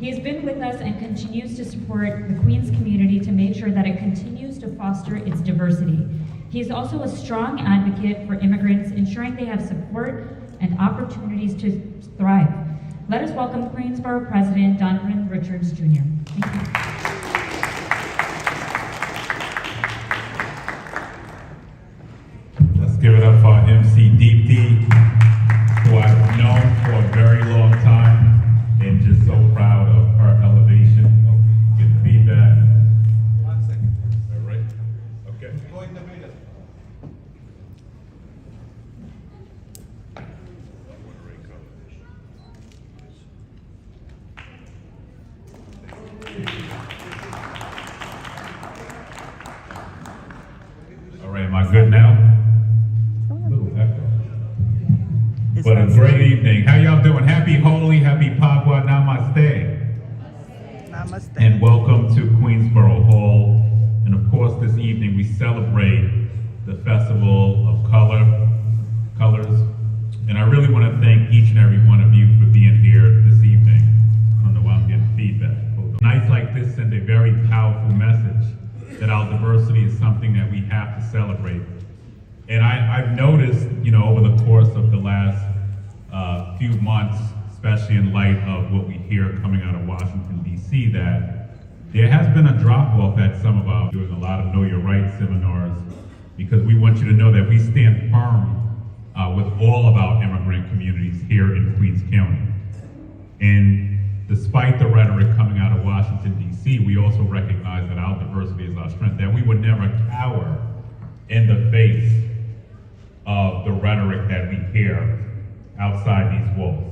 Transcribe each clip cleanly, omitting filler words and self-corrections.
He has been with us and continues to support the Queens community to make sure that it continues to foster its diversity. He is also a strong advocate for immigrants, ensuring they have support and opportunities to thrive. Let us welcome Queensborough President Donovan Richards Jr. Thank you. Let's give it up for our MC Deepti, who I've known for a very long time, and just so proud of her elevation. Oh, get feedback. 1 second. All right. Okay. Go in the middle. All right, am I good now? Little echo. But a great evening. How y'all doing? Happy Holi, happy Phagwah, namaste. Namaste. And welcome to Queensborough Hall. And of course, this evening we celebrate the Festival of Colors. And I really want to thank each and every one of you for being here this evening. I don't know why I'm getting feedback. Nights like this send a very powerful message that our diversity is something that we have to celebrate. And I've noticed, over the course of the last few months, especially in light of what we hear coming out of Washington, D.C., that there has been a drop-off at some of our doing a lot of Know Your Rights seminars, because we want you to know that we stand firm with all of our immigrant communities here in Queens County. And despite the rhetoric coming out of Washington, D.C., we also recognize that our diversity is our strength, that we would never cower in the face of the rhetoric that we hear outside these walls.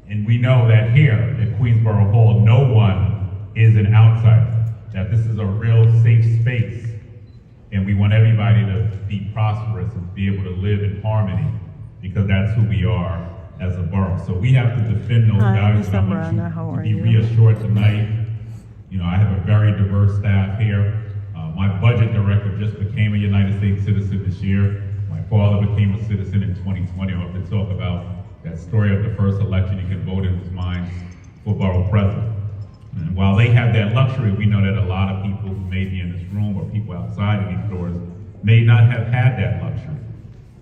And we know that here at Queensborough Hall, no one is an outsider, that this is a real safe space, and we want everybody to be prosperous and be able to live in harmony, because that's who we are as a borough. So we have to defend those values. Mr. I Brana, how want are you to be you? reassured tonight. I have a very diverse staff here. My budget director just became a United States citizen this year. My father became a citizen in 2020. I'll have to talk about that story of the first election. You can vote in his mind for borough president. And while they have that luxury, we know that a lot of people who may be in this room or people outside of these doors may not have had that luxury.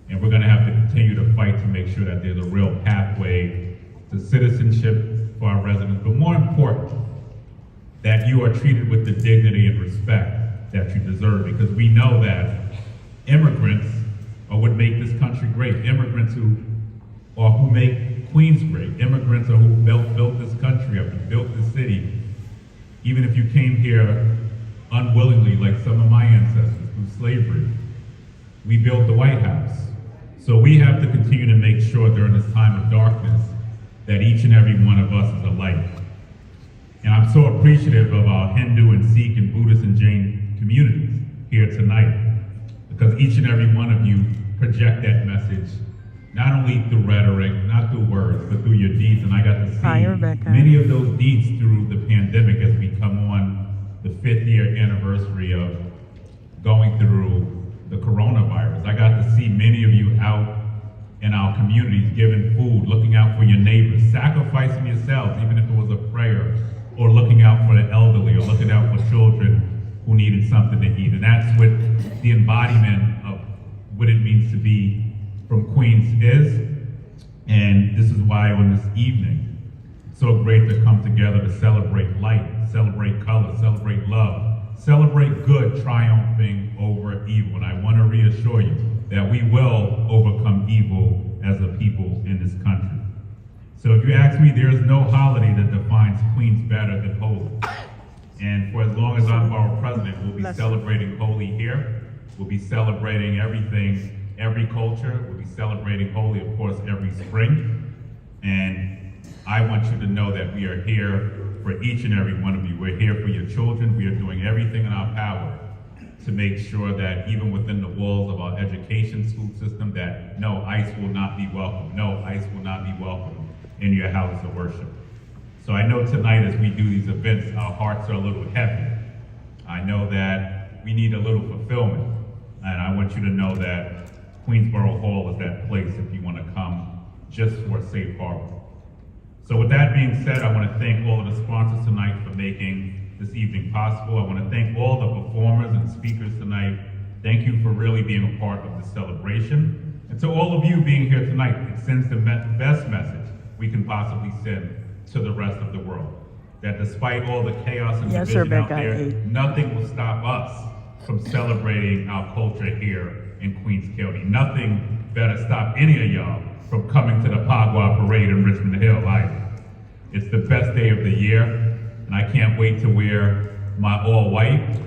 And we're going to have to continue to fight to make sure that there's a real pathway to citizenship for our residents. But more important, that you are treated with the dignity and respect that you deserve, because we know that immigrants are what make this country great. Immigrants who make Queens great. Immigrants are who built this country up, who built this city. Even if you came here unwillingly, like some of my ancestors through slavery, we built the White House. So we have to continue to make sure during this time of darkness that each and every one of us is a light. And I'm so appreciative of our Hindu and Sikh and Buddhist and Jain communities here tonight, because each and every one of you project that message, not only through rhetoric, not through words, but through your deeds. And I got to see many of those deeds through the pandemic as we come on the 5th year anniversary of going through the coronavirus. I got to see many of you out in our communities giving food, looking out for your neighbors, sacrificing yourselves, even if it was a prayer, or looking out for the elderly, or looking out for children who needed something to eat. And that's what the embodiment of what it means to be from Queens is. And this is why on this evening, it's so great to come together to celebrate light, celebrate color, celebrate love, celebrate good triumphing over evil. And I want to reassure you that we will overcome evil as a people in this country. So if you ask me, there is no holiday that defines Queens better than Holi. And for as long as I'm borough president, we'll be celebrating Holi here. We'll be celebrating everything, every culture. We'll be celebrating Holi, of course, every spring. And I want you to know that we are here for each and every one of you. We're here for your children. We are doing everything in our power to make sure that even within the walls of our education school system, that no, ICE will not be welcome. No, ICE will not be welcome in your house of worship. So I know tonight as we do these events, our hearts are a little heavy. I know that we need a little fulfillment. And I want you to know that Queensborough Hall is that place if you want to come just for a safe harbor. So with that being said, I want to thank all of the sponsors tonight for making this evening possible. I want to thank all the performers and speakers tonight. Thank you for really being a part of the celebration. And to all of you being here tonight, it sends the best message we can possibly send to the rest of the world. That despite all the chaos and Yes, division out Rebecca, there, 8. nothing will stop us from celebrating our culture here in Queens County. Nothing better stop any of y'all from coming to the Phagwah parade in Richmond Hill either. It's the best day of the year, and I can't wait to wear my all white.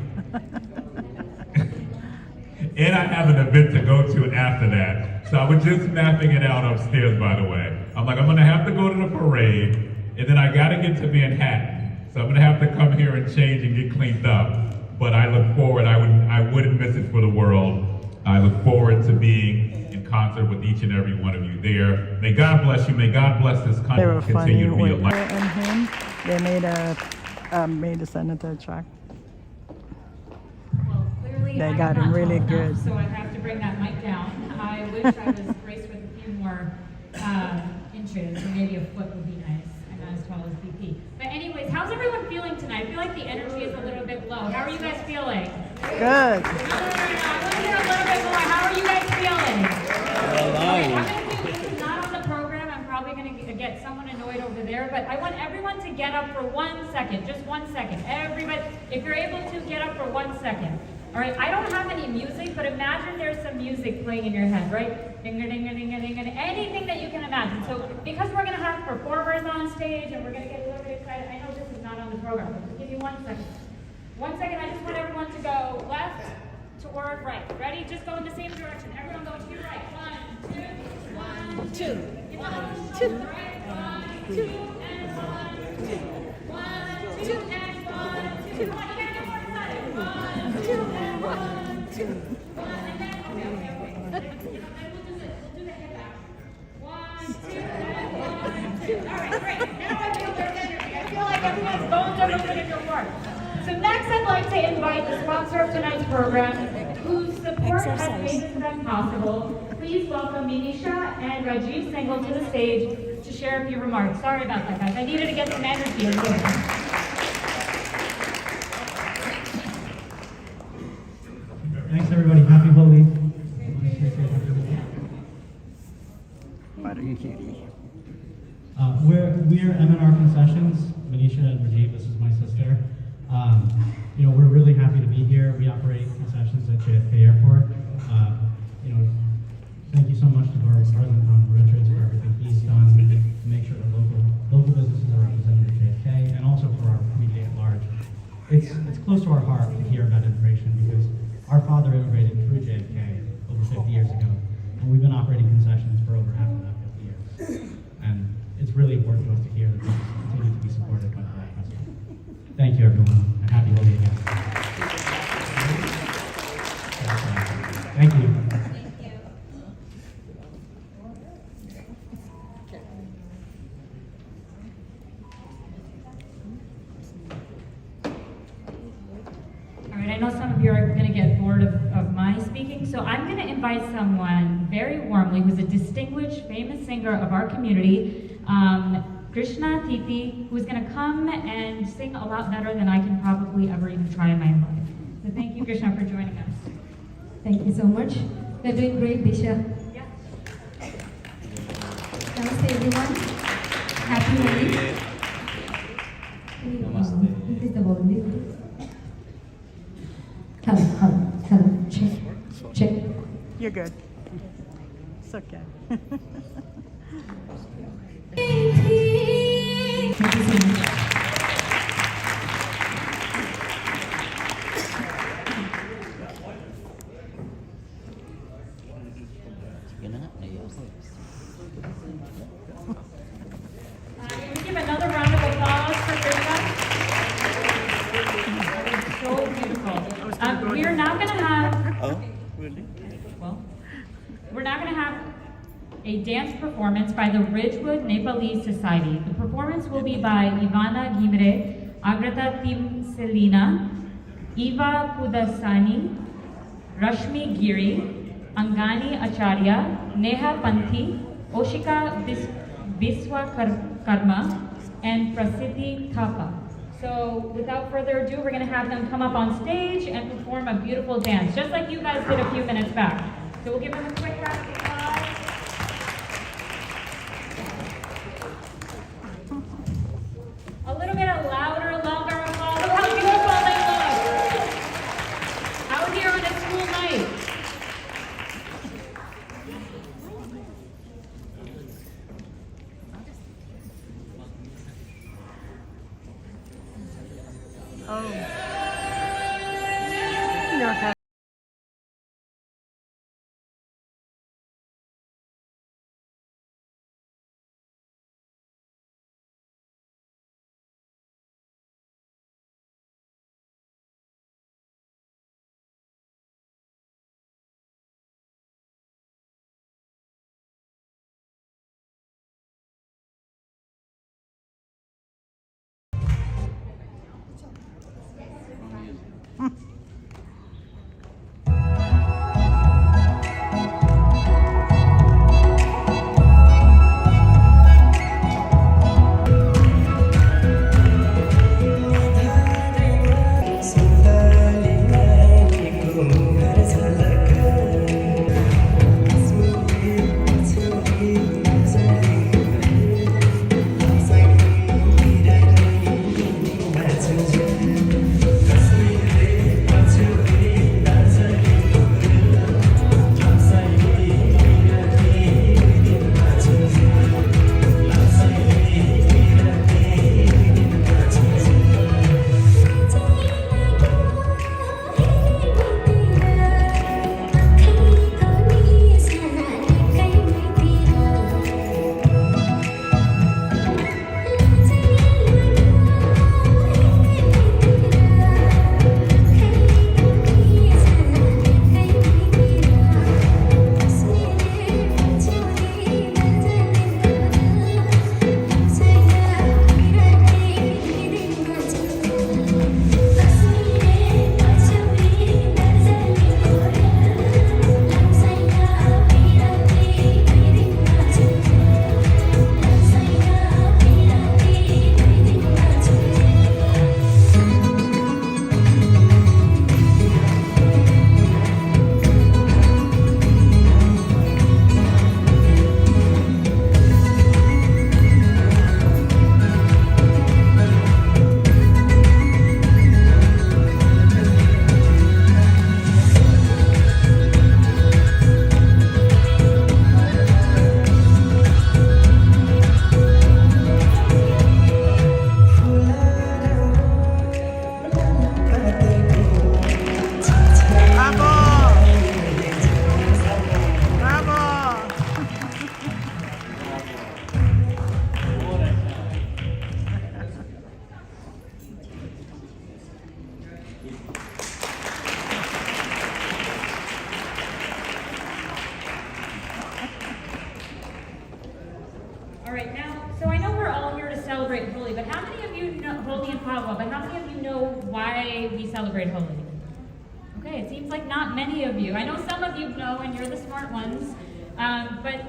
And I have an event to go to after that. So I was just mapping it out upstairs, by the way. I'm like, I'm gonna have to go to the parade, and then I gotta get to Manhattan. So I'm gonna have to come here and change and get cleaned up. But I look forward, I wouldn't miss it for the world. I look forward to being in concert with each and every one of you there. May God bless you, may God bless this They country, were funny continue to be a with light. her and him. They made a senator track. Well, clearly They I'm got him not really tall enough, good. so I have to bring that mic down. I wish I was graced with a few more inches, or maybe a foot would be nice. I'm not as tall as VP. But anyways, how's everyone feeling tonight? I feel like the energy is a little bit low. How are you guys feeling? Good. No, I want to hear a little bit more. How are you guys feeling? Okay, I'm going to do, this is not on the program. I'm probably going to get someone annoyed over there, but I want everyone to get up for 1 second, just 1 second. Everybody, if you're able to, get up for 1 second. All right, I don't have any music, but imagine there's some music playing in your head, right? Ding-a-ding-a-ding-a-ding-a-ding, anything that you can imagine. So because we're going to have performers on stage and we're going to get a little bit excited, I know this is not on the program, but just give me 1 second. 1 second, I just want everyone to go left toward right. Ready? Just go in the same direction. Everyone go to your right. 1, 2, 1, 2. 1, 2. Right. 1, 2, and 1, 2. 1, 2, and 1, 2. Come on, you gotta get more excited. 1, 2, and 1, 2. 1, and then, okay. Then we'll do the hip action. 1, 2, and 1, 2. All right, great. Now I feel there's energy. I feel like everyone's bones are moving in your work. So next, I'd like to invite the sponsor of tonight's program, whose support has made this event possible. Please welcome Minisha and Rajiv Singhal to the stage to share a few remarks. Sorry about that, guys. I needed to get some energy in here. Thanks, everybody. Happy Holi. What are you cutie? We're M&R Concessions. Manisha and Rajiv, this is my sister. We're really happy to be here. We operate concessions at JFK Airport. Thank you so much to our President Richards for everything he's done to make sure that local businesses are represented at JFK, and also for our community at large. It's close to our heart to hear about immigration because our father immigrated through JFK over 50 years ago, and we've been operating concessions for over half of that 50 years. And it's really important to us to hear that this continue to be supported by the right president. Thank you, everyone, and happy Holi again. Thank you. All right, I know some of you are going to get bored of my speaking, so I'm going to invite someone very warmly who's a distinguished, famous singer of our community, Krishna Titi, who's going to come and sing a lot better than I can probably ever even try in my life. So thank you, Krishna, for joining us. Thank you so much. They're doing great, Disha. Yeah. Namaste, everyone. Happy Holi. Namaste. Increase the volume, please. Hello. Check. You're good. It's okay. Thank you so much. Can we give another round of applause for Krishna? That was so beautiful. We are now going to have. Oh, really? Well, we're now going to have a dance performance by the Ridgewood Nepalese Society. The performance will be by Ivana Gimre, Agrata Timselina, Eva Pudasani, Rashmi Giri, Angani Acharya, Neha Panthi, Oshika Karma, and Prasiddhi Thapa. So without further ado, we're going to have them come up on stage and perform a beautiful dance, just like you guys did a few minutes back. So we'll give them a quick round of applause. A little bit of louder, longer applause. Look how beautiful they look. Out here on a school night. Your turn. All right, now, so I know we're all here to celebrate Holi, but how many of you know Holi and Phagwah, but how many of you know why we celebrate Holi? Okay, it seems like not many of you. I know some of you know, and you're the smart ones, but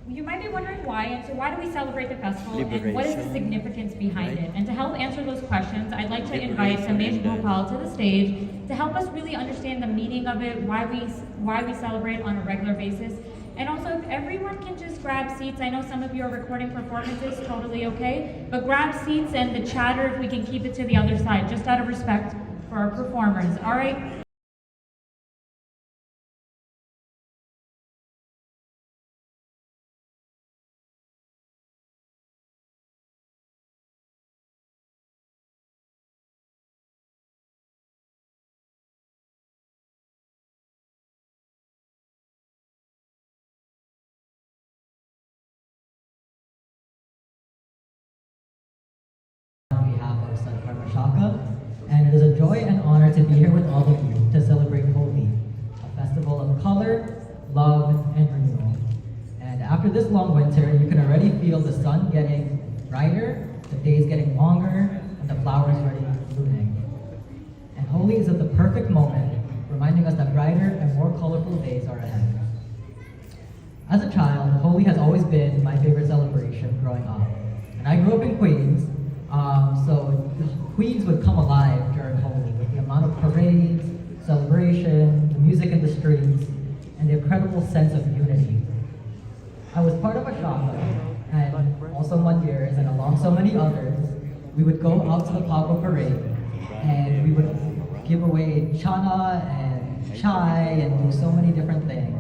you might be wondering why, and so why do we celebrate the festival, and what is the significance behind it? And to help answer those questions, I'd like to invite Samesh Gopal to the stage to help us really understand the meaning of it, why we celebrate on a regular basis. And also, if everyone can just grab seats, I know some of you are recording performances, totally okay, but grab seats and the chatter, if we can keep it to the other side, just out of respect for our performers, all right? On behalf of Sadhkarma Shaka, and it is a joy and honor to be here with all of you to celebrate Holi, a festival of color, love, and renewal. And after this long winter, you can already feel the sun getting brighter, the days getting longer, and the flowers already blooming. And Holi is at the perfect moment, reminding us that brighter and more colorful days are ahead. As a child, Holi has always been my favorite celebration growing up. And I grew up in Queens, so Queens would come alive during Holi with the amount of parades, celebration, the music in the streets, and the incredible sense of unity. I was part of a shaka, and also Mandirs, and along so many others, we would go out to the Phagwah parade, and we would give away chana and chai and do so many different things.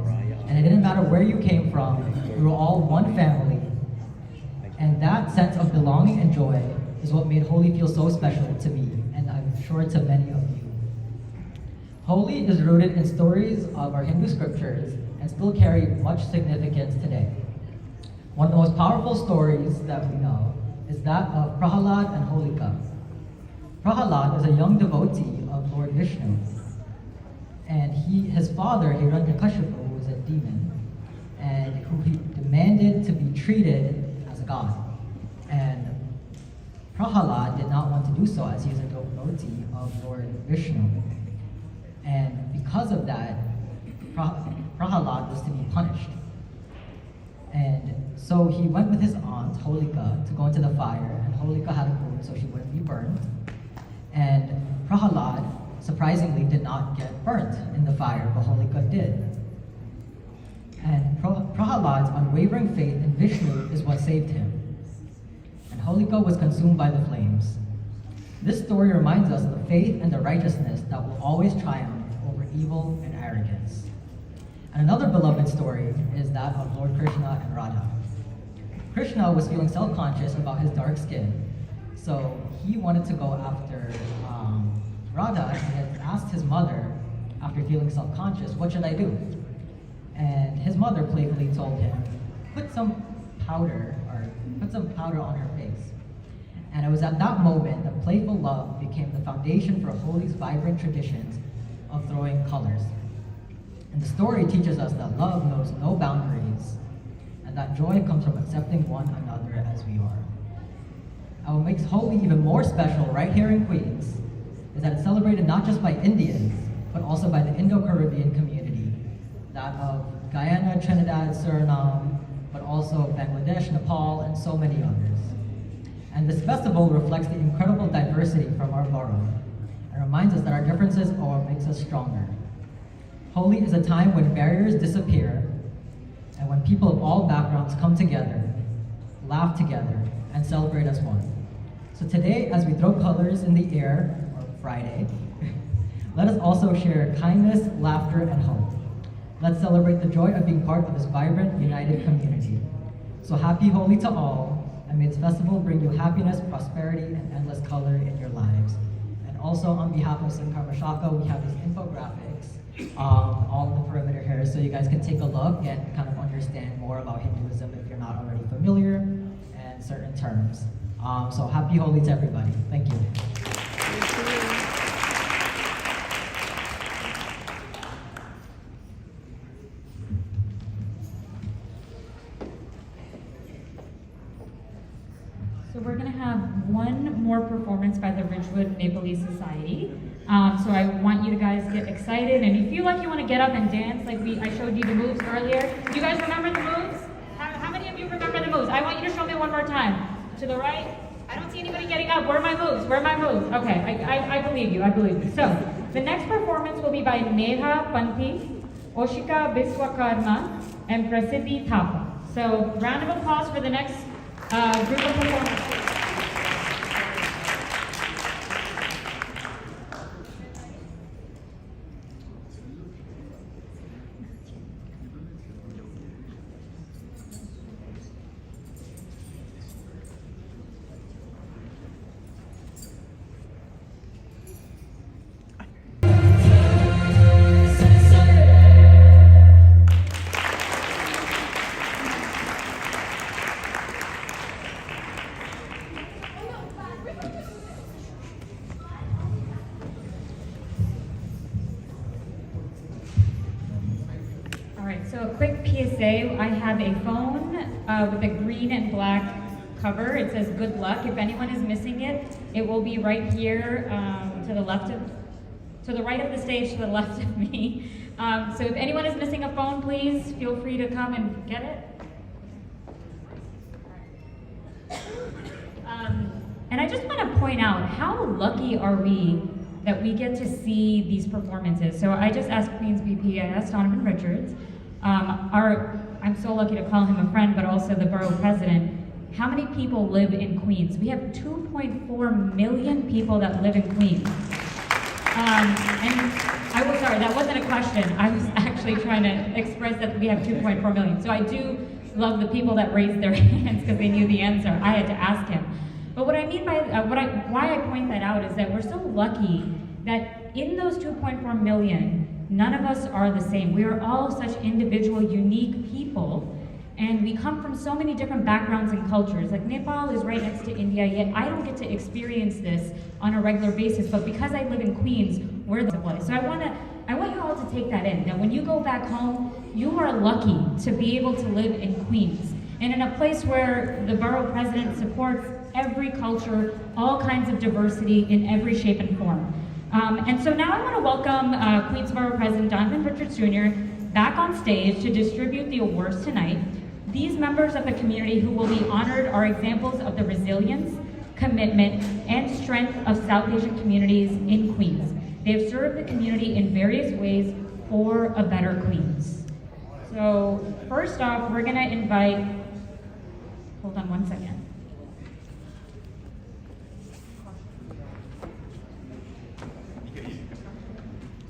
And it didn't matter where you came from, we were all one family. And that sense of belonging and joy is what made Holi feel so special to me, and I'm sure to many of you. Holi is rooted in stories of our Hindu scriptures and still carry much significance today. One of the most powerful stories that we know is that of Prahalad and Holika. Prahalad is a young devotee of Lord Vishnu, and his father, Hiranyakashipu, was a demon, and who he demanded to be treated as a god. And Prahalad did not want to do so, as he is a devotee of Lord Vishnu. And because of that, Prahalad was to be punished. And so he went with his aunt, Holika, to go into the fire, and Holika had a wound so she wouldn't be burned. And Prahalad, surprisingly, did not get burnt in the fire, but Holika did. And Prahalad's unwavering faith in Vishnu is what saved him. And Holika was consumed by the flames. This story reminds us of the faith and the righteousness that will always triumph over evil and arrogance. And another beloved story is that of Lord Krishna and Radha. Krishna was feeling self-conscious about his dark skin, so he wanted to go after Radha, and he had asked his mother, after feeling self-conscious, what should I do? And his mother playfully told him, put some powder on her face. And it was at that moment that playful love became the foundation for Holi's vibrant traditions of throwing colors. And the story teaches us that love knows no boundaries, and that joy comes from accepting one another as we are. And what makes Holi even more special right here in Queens is that it's celebrated not just by Indians, but also by the Indo-Caribbean community, that of Guyana, Trinidad, Suriname, but also Bangladesh, Nepal, and so many others. And this festival reflects the incredible diversity from our borough, and reminds us that our differences are what makes us stronger. Holi is a time when barriers disappear, and when people of all backgrounds come together, laugh together, and celebrate as one. So today, as we throw colors in the air, or Friday, let us also share kindness, laughter, and hope. Let's celebrate the joy of being part of this vibrant, united community. So happy Holi to all, and may this festival bring you happiness, prosperity, and endless color in your lives. And also on behalf of Karma Shaka, we have these infographics all in the perimeter here, so you guys can take a look and kind of understand more about Hinduism if you're not already familiar, and certain terms. So happy Holi to everybody. Thank you. So we're going to have one more performance by the Ridgewood Nepalese Society. So I want you guys to get excited, and if you feel like you want to get up and dance, like I showed you the moves earlier. Do you guys remember the moves? How many of you remember the moves? I want you to show me one more time. To the right. I don't see anybody getting up. Where are my moves? Where are my moves? Okay, I believe you. I believe you. So the next performance will be by Neha Panthi, Oshika Biswakarma, and Prasiddhi Thapa. So round of applause for the next group of performers. So a quick PSA, I have a phone with a green and black cover. It says good luck. If anyone is missing it, it will be right here to the right of the stage, to the left of me. So if anyone is missing a phone, please feel free to come and get it. And I just want to point out, how lucky are we that we get to see these performances? So I just asked Queens VP, I asked Donovan Richards, I'm so lucky to call him a friend, but also the borough president. How many people live in Queens? We have 2.4 million people that live in Queens. And I was sorry, that wasn't a question. I was actually trying to express that we have 2.4 million. So I do love the people that raised their hands because they knew the answer. I had to ask him. But what I mean by why I point that out is that we're so lucky that in those 2.4 million, none of us are the same. We are all such individual, unique people, and we come from so many different backgrounds and cultures. Like Nepal is right next to India, yet I don't get to experience this on a regular basis, but because I live in Queens, we're the place. So I want you all to take that in, that when you go back home, you are lucky to be able to live in Queens, and in a place where the borough president supports every culture, all kinds of diversity in every shape and form. And so now I want to welcome Queens Borough President Donovan Richards Jr. back on stage to distribute the awards tonight. These members of the community who will be honored are examples of the resilience, commitment, and strength of South Asian communities in Queens. They have served the community in various ways for a better Queens. So first off, we're going to invite, hold on one second.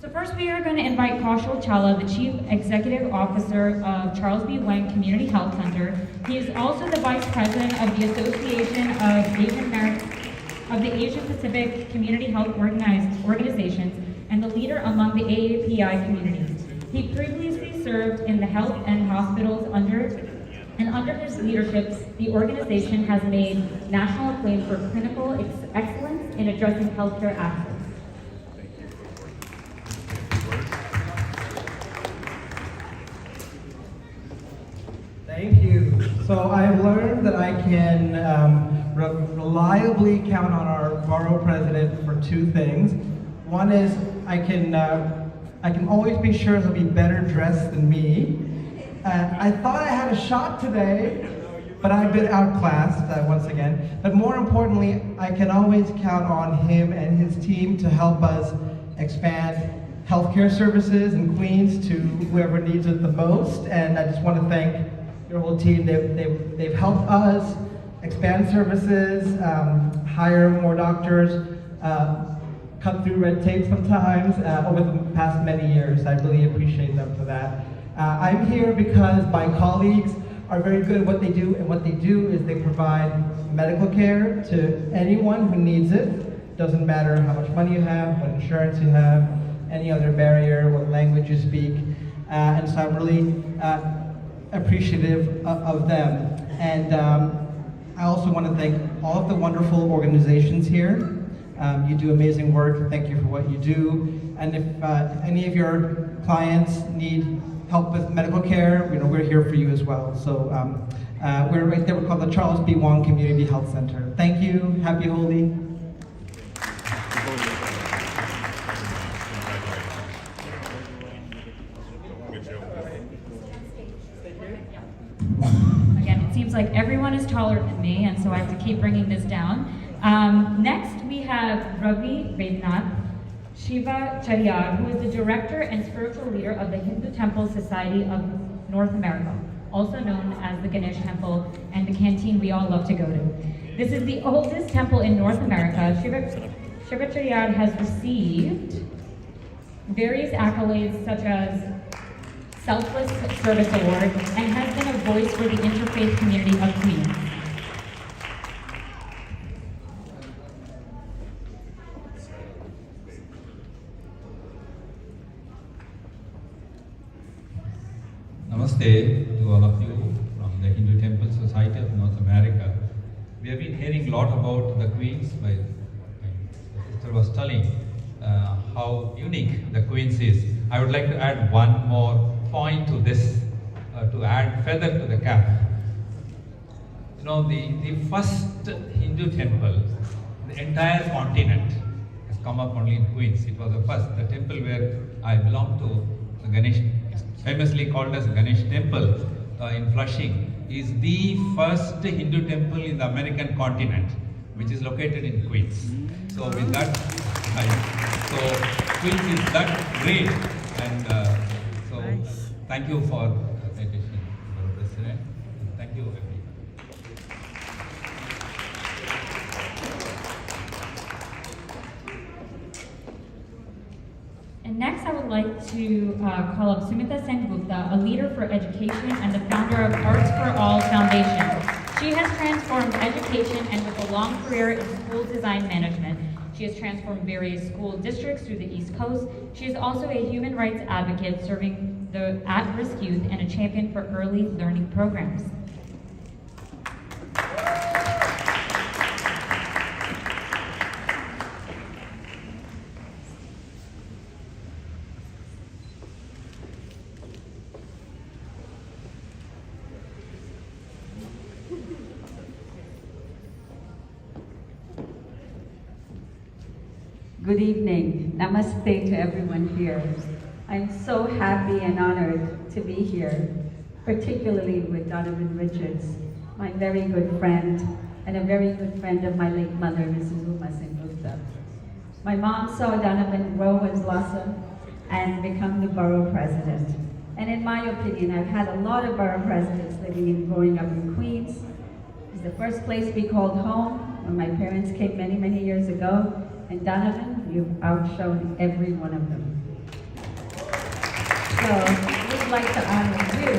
So first we are going to invite Kaushal Chawla, the Chief Executive Officer of Charles B. Wang Community Health Center. He is also the Vice President of the Association of the Asian Pacific Community Health Organizations and the leader among the AAPI communities. He previously served in the health and hospitals under his leadership, the organization has made national acclaim for clinical excellence in addressing healthcare access. Thank you. So I've learned that I can reliably count on our borough president for two things. One is I can always be sure he'll be better dressed than me. I thought I had a shot today, but I've been outclassed once again. But more importantly, I can always count on him and his team to help us expand healthcare services in Queens to whoever needs it the most. And I just want to thank your whole team. They've helped us expand services, hire more doctors, cut through red tape sometimes over the past many years. I really appreciate them for that. I'm here because my colleagues are very good at what they do, and what they do is they provide medical care to anyone who needs it. Doesn't matter how much money you have, what insurance you have, any other barrier, what language you speak. And so I'm really appreciative of them. And I also want to thank all of the wonderful organizations here. You do amazing work. Thank you for what you do. And if any of your clients need help with medical care, we're here for you as well. So we're right there. We're called the Charles B. Wang Community Health Center. Thank you. Happy Holi. Again, it seems like everyone is taller than me, and so I have to keep bringing this down. Next, we have Ravi Vednath Shivacharya, who is the director and spiritual leader of the Hindu Temple Society of North America, also known as the Ganesh Temple and the canteen we all love to go to. This is the oldest temple in North America. Shivacharya has received various accolades such as Selfless Service Award and has been a voice for the interfaith community of Queens. Namaste to all of you from the Hindu Temple Society of North America. We have been hearing a lot about the Queens. My sister was telling how unique the Queens is. I would like to add one more point to this, to add feather to the cap. The first Hindu temple, the entire continent has come up only in Queens. It was the first, the temple where I belong to, the Ganesh, famously called as Ganesh Temple in Flushing, is the first Hindu temple in the American continent, which is located in Queens. So with that, so Queens is that great, and so thank you for the citation, Madam President. Thank you, everyone. And next, I would like to call up Sumita Sengupta, a leader for education and the founder of Arts for All Foundation. She has transformed education, and with a long career in school design management, she has transformed various school districts through the East Coast. She is also a human rights advocate serving the at-risk youth and a champion for early learning programs. Good evening. Namaste to everyone here. I'm so happy and honored to be here, particularly with Donovan Richards, my very good friend, and a very good friend of my late mother, Mrs. Uma Sengupta. My mom saw Donovan grow and blossom and become the borough president. And in my opinion, I've had a lot of borough presidents living and growing up in Queens. It's the first place we called home when my parents came many, many years ago. And Donovan, you've outshone every one of them. So we'd like to honor you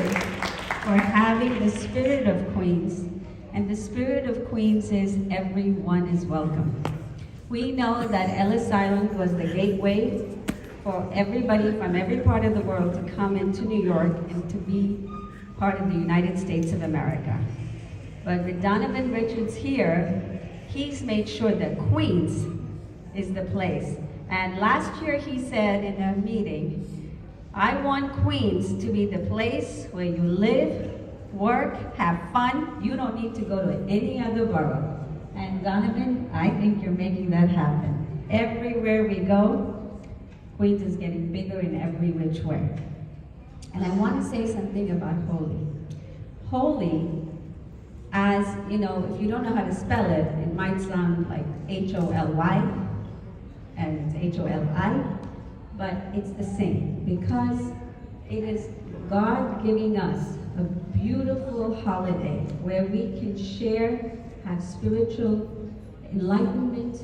for having the spirit of Queens. And the spirit of Queens is everyone is welcome. We know that Ellis Island was the gateway for everybody from every part of the world to come into New York and to be part of the United States of America. But with Donovan Richards here, he's made sure that Queens is the place. And last year he said in a meeting, I want Queens to be the place where you live, work, have fun. You don't need to go to any other borough. And Donovan, I think you're making that happen. Everywhere we go, Queens is getting bigger in every which way. And I want to say something about Holi. Holi, as you know, if you don't know how to spell it, it might sound like H-O-L-Y, and it's H-O-L-I, but it's the same because it is God giving us a beautiful holiday where we can share, have spiritual enlightenment,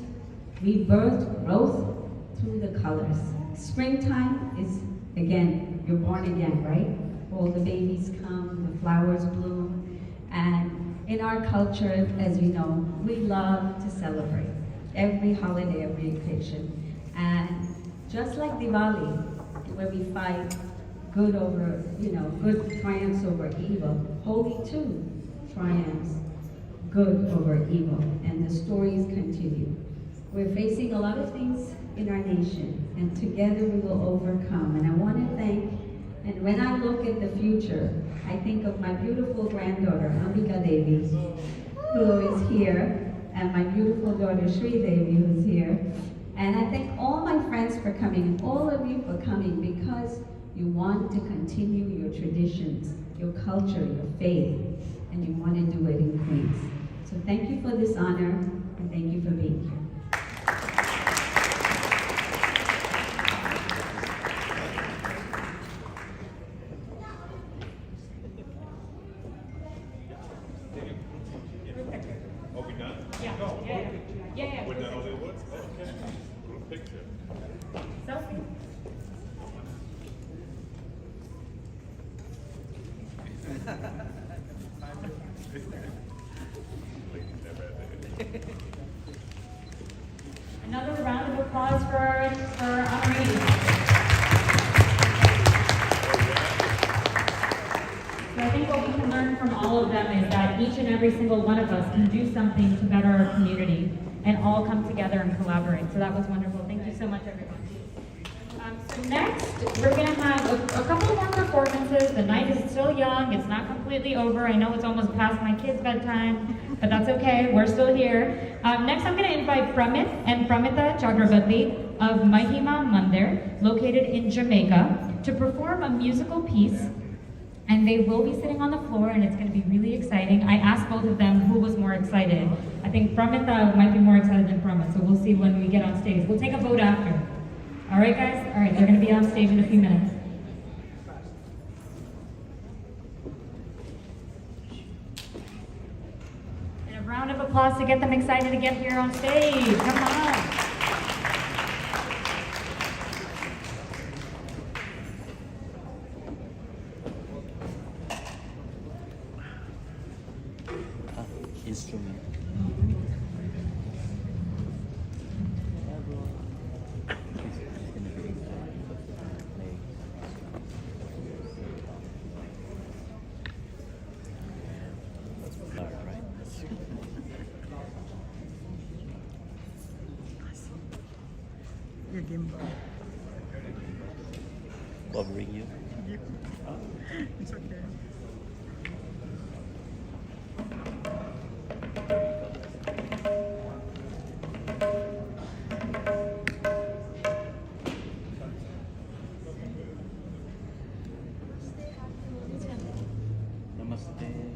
rebirth, growth through the colors. Springtime is, again, you're born again, right? All the babies come, the flowers bloom, and in our culture, as you know, we love to celebrate. Every holiday, every occasion. And just like Diwali, where we fight good over, good triumphs over evil, Holi too triumphs good over evil, and the stories continue. We're facing a lot of things in our nation, and together we will overcome. And I want to thank, and when I look at the future, I think of my beautiful granddaughter, Ambika Devi, who is here, and my beautiful daughter Shri Devi, who's here. And I thank all my friends for coming, and all of you for coming, because you want to continue your traditions, your culture, your faith, and you want to do it in Queens. So thank you for this honor, and thank you for being here. Another round of applause for our honorees. So I think what we can learn from all of them is that each and every single one of us can do something to better our community and all come together and collaborate. So that was wonderful. Thank you so much, everyone. So next, we're going to have a couple more performances. The night is still young. It's not completely over. I know it's almost past my kids' bedtime, but that's okay. We're still here. Next, I'm going to invite Pramit and Pramita Chakrabarti of Mahima Mandir, located in Jamaica, to perform a musical piece And they will be sitting on the floor, and it's going to be really exciting. I asked both of them who was more excited. I think Pramita might be more excited than Pramit, so we'll see when we get on stage. We'll take a vote after. All right, guys? All right, they're going to be on stage in a few minutes. And a round of applause to get them excited to get here on stage. Come on. Instrument. Your gimbal. Bothering you? It's okay. Namaste.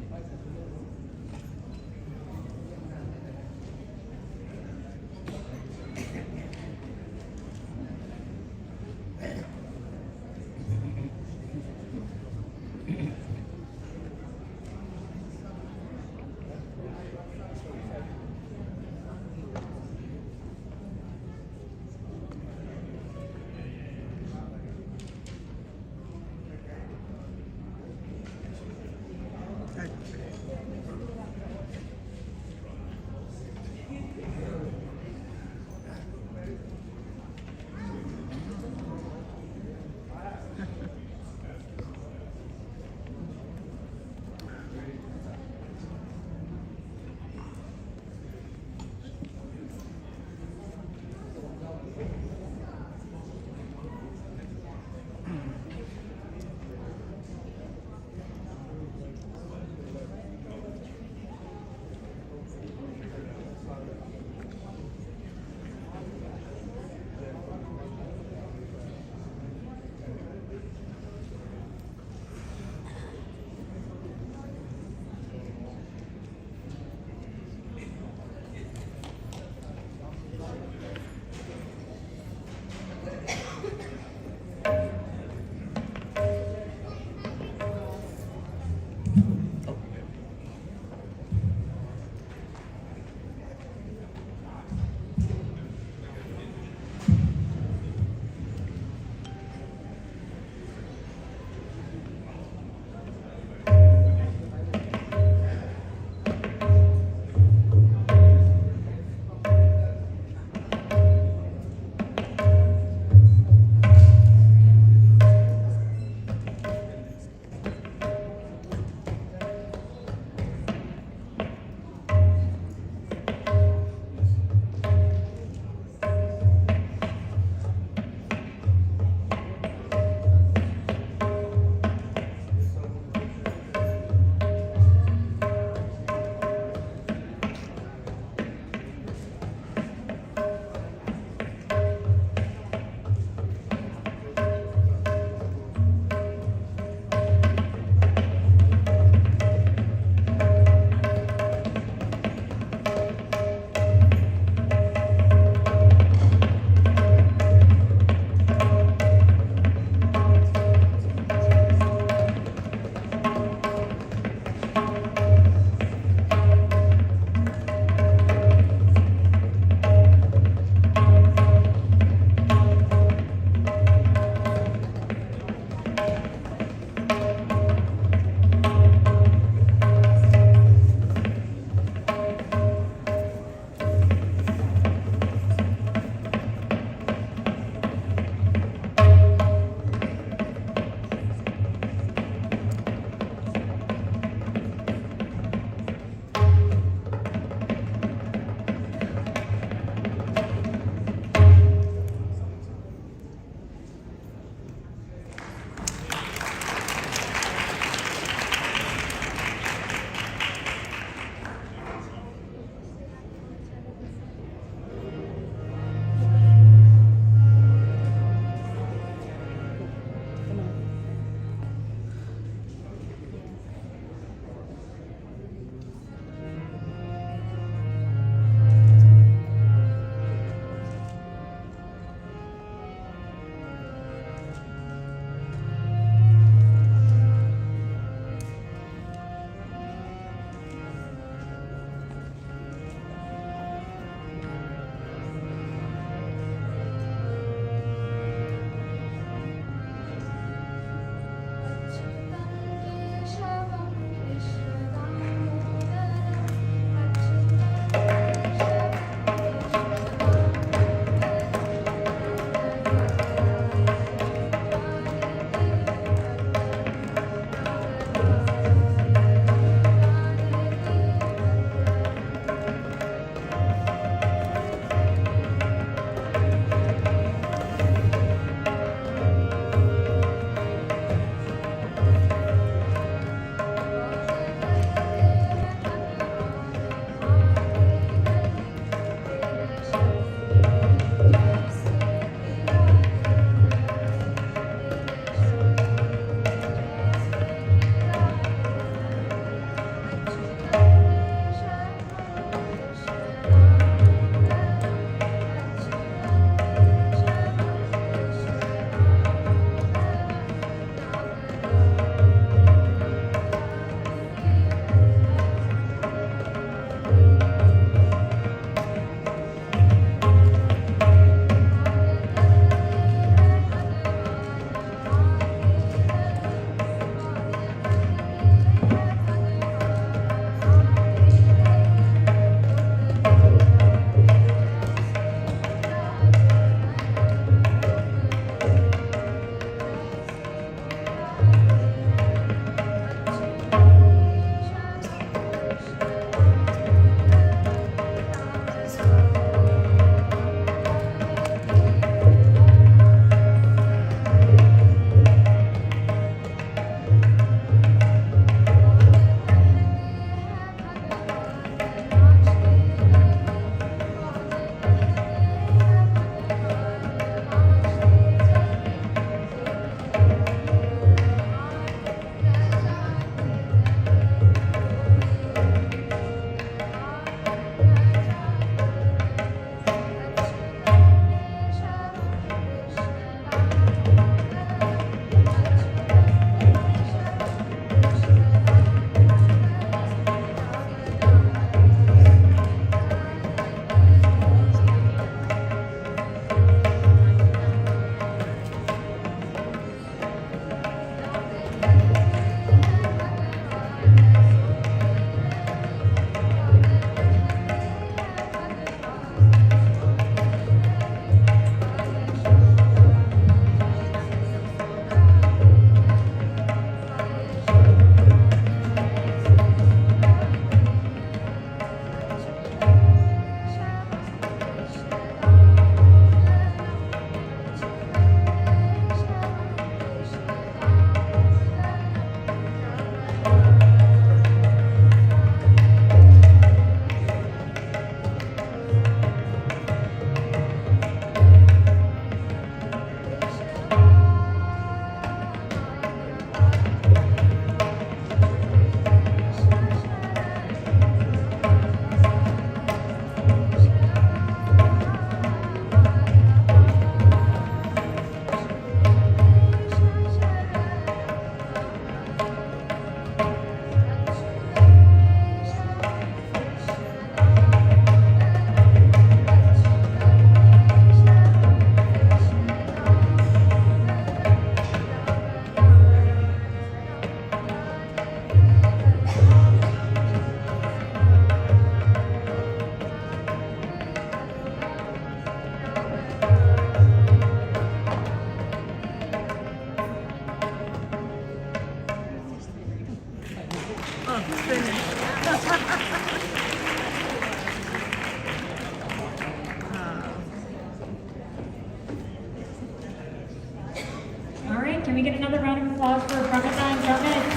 we get another round of applause for Ramadan Drummond?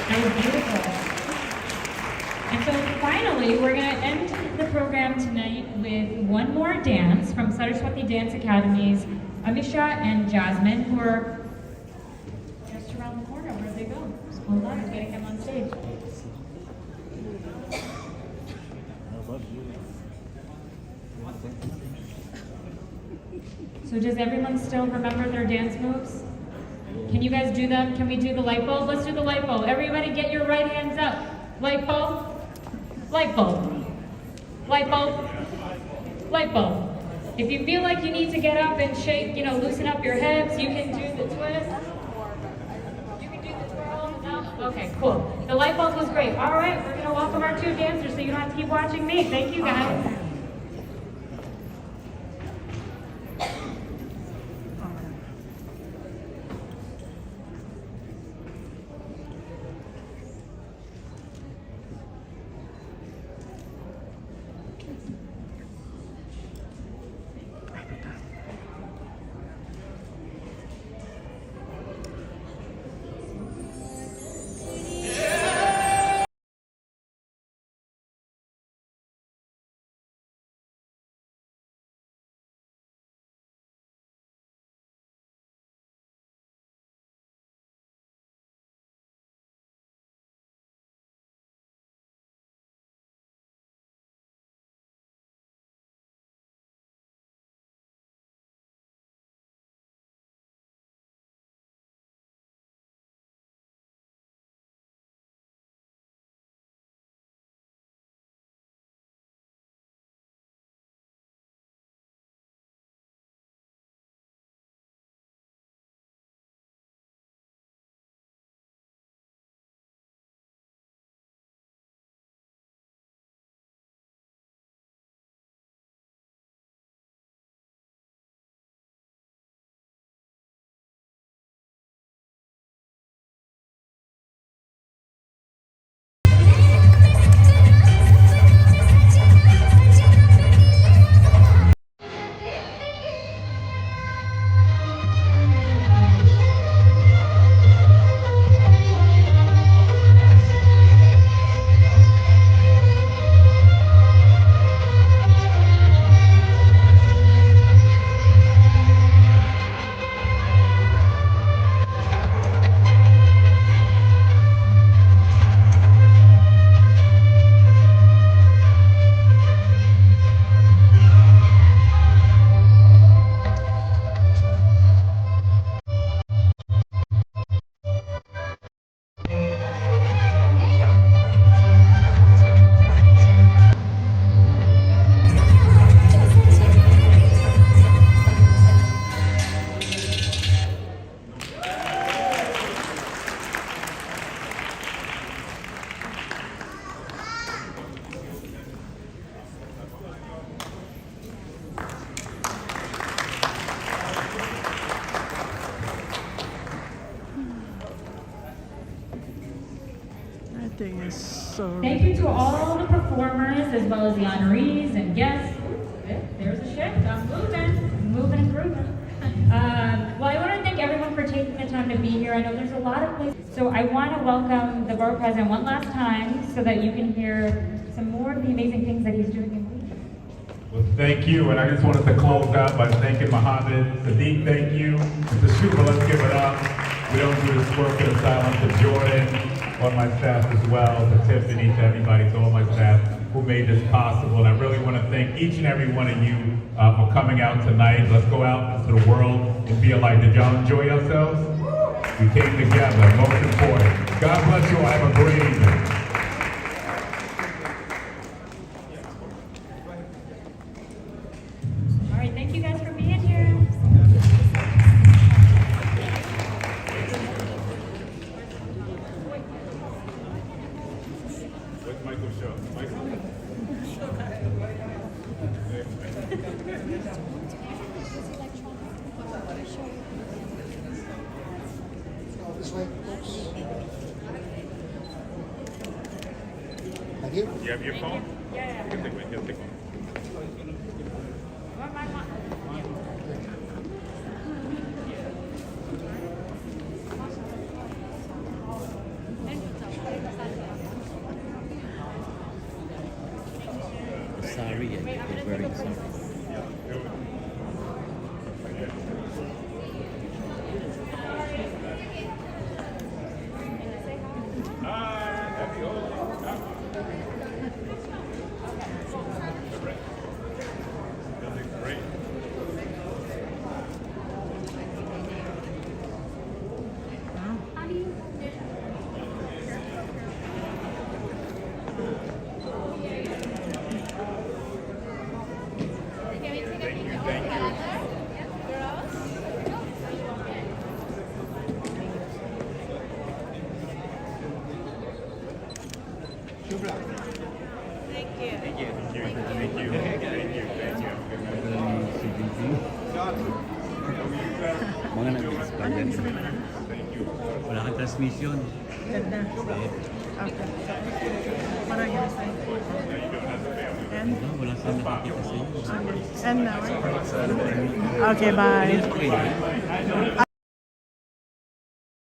That was beautiful. And so finally, we're going to end the program tonight with one more dance from Saraswati Dance Academy's Amisha and Jasmine, who are just around the corner. Where'd they go? Hold on, I'm getting them on stage. So does everyone still remember their dance moves? Can you guys do them? Can we do the light bulb? Let's do the light bulb. Everybody get your right hands up. Light bulb. Light bulb. Light bulb. Light bulb. If you feel like you need to get up and shake, loosen up your hips, you can do the twist. You can do the twirl. No? Okay, cool. The light bulb was great. All right, we're going to welcome our two dancers so you don't have to keep watching me. Thank you, guys. Everything is so Thank you to all the performers as well as the honorees and guests. There's a shift. I'm moving and grooving. Well, I want to thank everyone for taking the time to be here. I know there's a lot of places. So I want to welcome the borough president one last time so that you can hear some more of the amazing things that he's doing in Queens. Well, thank you, and I just wanted to close out by thanking Mohammed. Sadiq, thank you. And to Shuba, let's give it up. We don't do this work in silence. To Jordan, on my staff as well, to Tiffany, to everybody, to all my staff who made this possible. And I really want to thank each and every one of you for coming out tonight. Let's go out into the world and be a light. Did y'all enjoy yourselves? We came together, most important. God bless you all. Have a great evening. All right, thank you guys for being here. Where's Michael Show? Michael? This way, folks. Thank you. You have your phone? Yeah. You can take one. Mga nag-inspire. Wala kang transmission. Ganda. Okay. Parang yun sa'yo. And? Wala saan nakikita sa'yo. And now? Okay, bye.